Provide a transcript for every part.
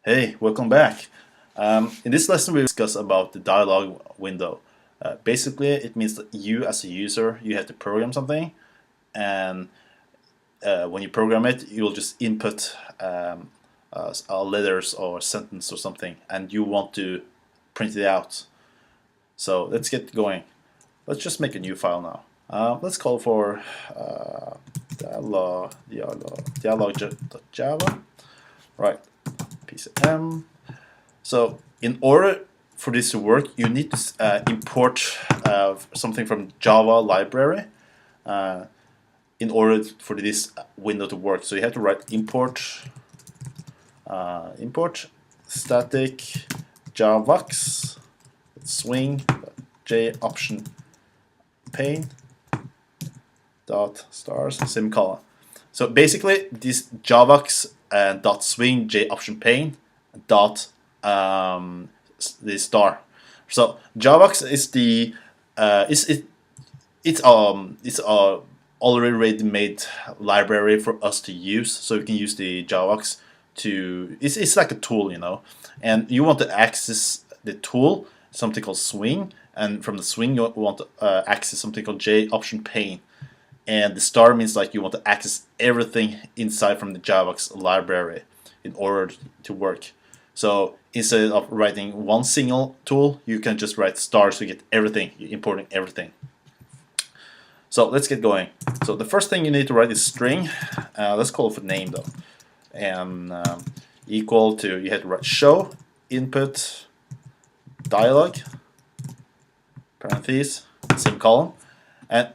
Hey, welcome back. In this lesson, we'll discuss about the dialog window. Basically, it means that you, as a user, you have to program something, and when you program it, you'll just input letters or sentence or something, and you want to print it out. So let's get going. Let's just make a new file now. Let's call for dialog.java. Right, PCM. So in order for this to work, you need to import something from Java library in order for this window to work. So you have to write import static javax swing j option pane dot stars semicolon. So basically, this javax dot swing j option pane dot the star. So javax is the it's a already ready-made library for us to use, so you can use the javax to it's like a tool, you know, and you want to access the tool, something called swing, and from the swing you want to access something called j option pane, and the star means like you want to access everything inside from the javax library in order to work. So instead of writing one single tool, you can just write stars to get everything, you're importing everything. So let's get going. So the first thing you need to write is string. Let's call it for name though. And equal to, you have to write show input dialog parentheses semicolon. And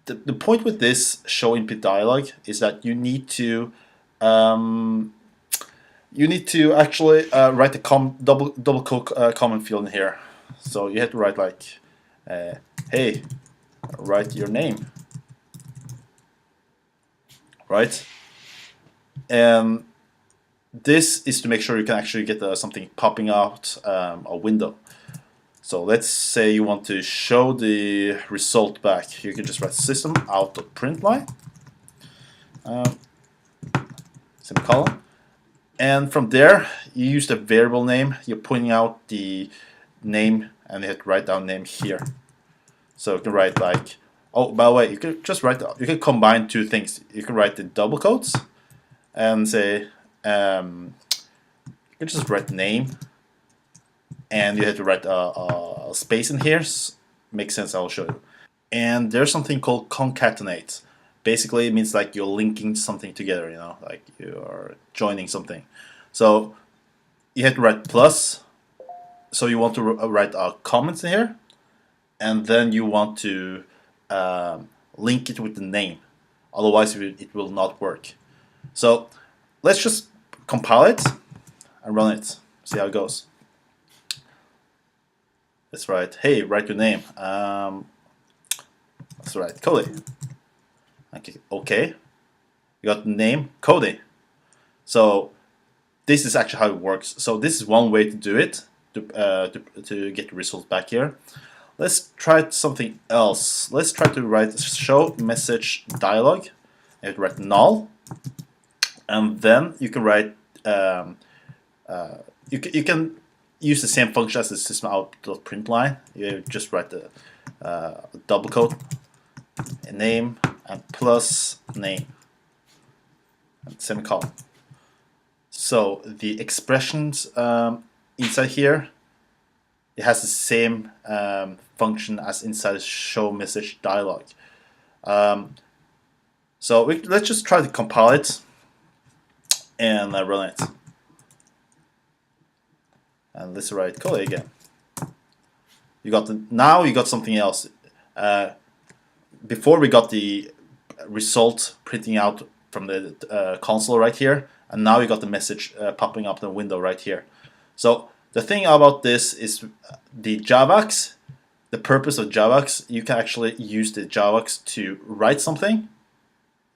the point with this show input dialog is that you need to actually write a double quote comment field in here. So you have to write like, hey, write your name, right? And this is to make sure you can actually get something popping out a window. So let's say you want to show the result back. You can just write system out.println semicolon. And from there, you use the variable name. You're pointing out the name, and you have to write down name here. So you can write like, oh, by the way, you can just write, you can combine two things. You can write the double quotes and say, you can just write name, and you have to write a space in here. Makes sense, I'll show you. And there's something called concatenate. Basically, it means like you're linking something together, you know, like you're joining something. So you have to write plus. So you want to write comments in here, and then you want to link it with the name. Otherwise, it will not work. So let's just compile it and run it. See how it goes. Let's write, hey, write your name. Let's write Cody. Okay, you got the name Cody. So this is actually how it works. So this is one way to do it to get the result back here. Let's try something else. Let's try to write show message dialog. You have to write null, and then you can write you can use the same function as the system out.println. You just write the double quote name and plus name and semicolon. So the expressions inside here, it has the same function as inside show message dialog. So let's just try to compile it and run it. And let's write code again. Now you got something else. Before we got the result printing out from the console right here, and now you got the message popping up in the window right here. So the thing about this is the javax. The purpose of javax, you can actually use the javax to write something,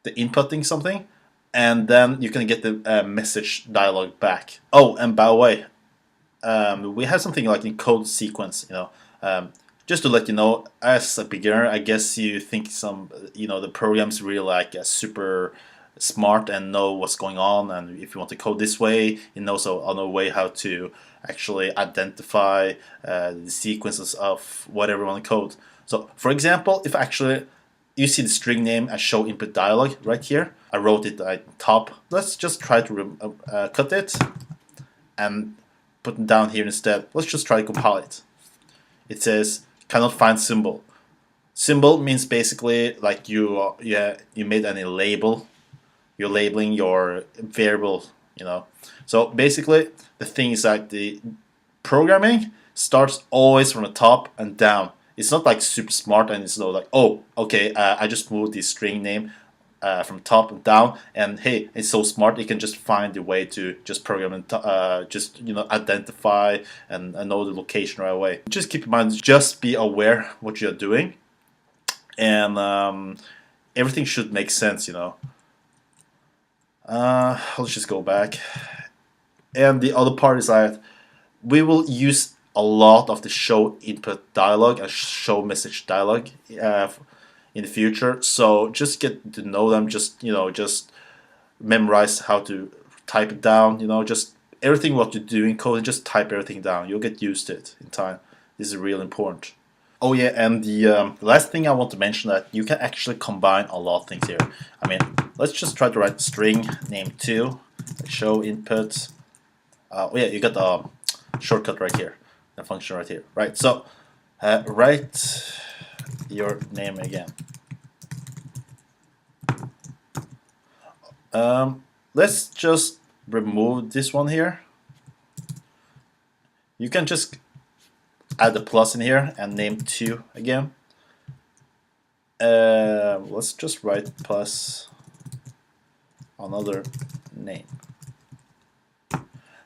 the inputting something, and then you can get the message dialog back. Oh, and by the way, we have something like in code sequence, you know. Just to let you know, as a beginner, I guess you think the program's really like super smart and know what's going on, and if you want to code this way, it knows another way how to actually identify the sequences of whatever you want to code. So for example, if actually you see the string name and show input dialog right here, I wrote it at top. Let's just try to cut it and put it down here instead. Let's just try to compile it. It says cannot find symbol. Symbol means basically like you made any label. You're labeling your variable, you know. So basically the thing is that the programming starts always from the top and down. It's not like super smart and it's not like, oh, okay, I just moved the string name from top and down, and hey, it's so smart it can just find a way to just program and just identify and know the location right away. Just keep in mind, just be aware what you're doing, and everything should make sense, you know. Let's just go back. And the other part is that we will use a lot of the show input dialog and show message dialog in the future. So just get to know them. Just just memorize how to type it down. Just everything what you do in code, just type everything down. You'll get used to it in time. This is really important. Oh yeah, and the last thing I want to mention, that you can actually combine a lot of things here. I mean, let's just try to write string name2 show input. Oh yeah, you got the shortcut right here, the function right here. Right, so write your name again. Let's just remove this one here. You can just add a plus in here and name2 again. Let's just write plus another name.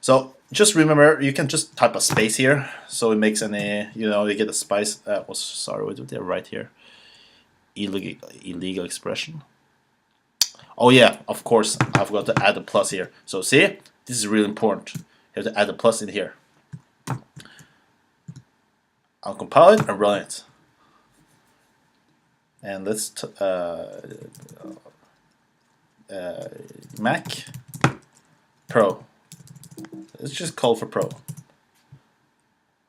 So just remember, you can just type a space here, so it makes any, you get a spice. Oh, sorry, what did I write here? Illegal expression. Oh yeah, of course, I've got to add a plus here. So see, this is really important. You have to add a plus in here. I'll compile it and run it. And let's Mac Pro. Let's just call for Pro.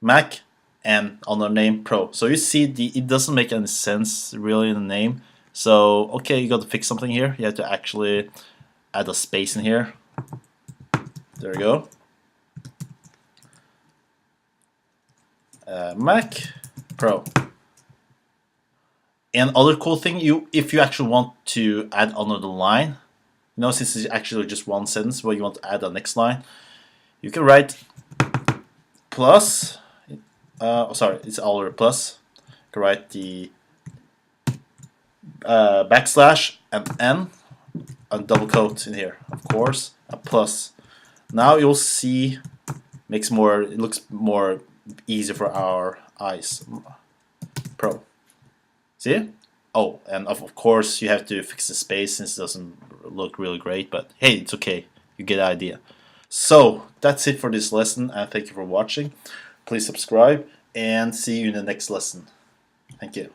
Mac and under name Pro. So you see, it doesn't make any sense really in the name. So okay, you got to fix something here. You have to actually add a space in here. There we go. Mac Pro. And other cool thing, if you actually want to add another line, since it's actually just one sentence where you want to add the next line, you can write plus. Sorry, it's already plus. You can write the backslash and n and double quote in here, of course, a plus. Now you'll see, it looks more easy for our eyes. Pro. See? Oh, and of course you have to fix the space since it doesn't look really great, but hey, it's okay. You get the idea. So that's it for this lesson, and thank you for watching. Please subscribe and see you in the next lesson. Thank you.